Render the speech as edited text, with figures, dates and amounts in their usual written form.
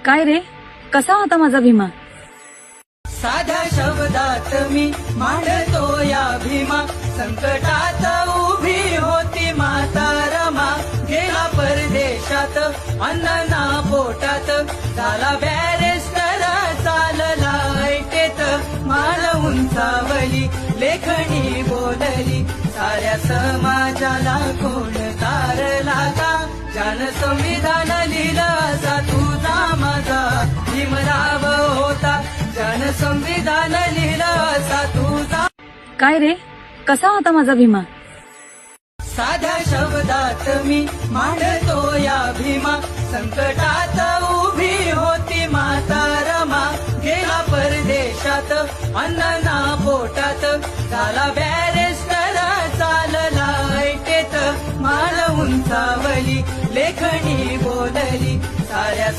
काय रे, कसा होता माझा भीमा? साध्या शब्दात मी मांडतो या भीमा, संकटात उभी होती माता रमा. गेला परदेशात अन्न ना पोटात, झाला बॅरिस्टर चालला ऐटेत. मान उंचावली लेखणी बोलली, साऱ्या समाजाला कोण तारला का? ज्यानं संविधान लिहिलं असा तुझा माझा भीमराव होता. ज्यानं संविधान लिहिलं असा तुझा. काय रे, कसा होता माझा भीमा? साध्या शब्दात मी मांडतो या भीमा, संकटात उभी होती माता रमा. गेला परदेशात अन्न ना पोटात, झाला बॅरिस्टर चालला ऐटेत. मान उंचावली लेखणी बोलली, साऱ्या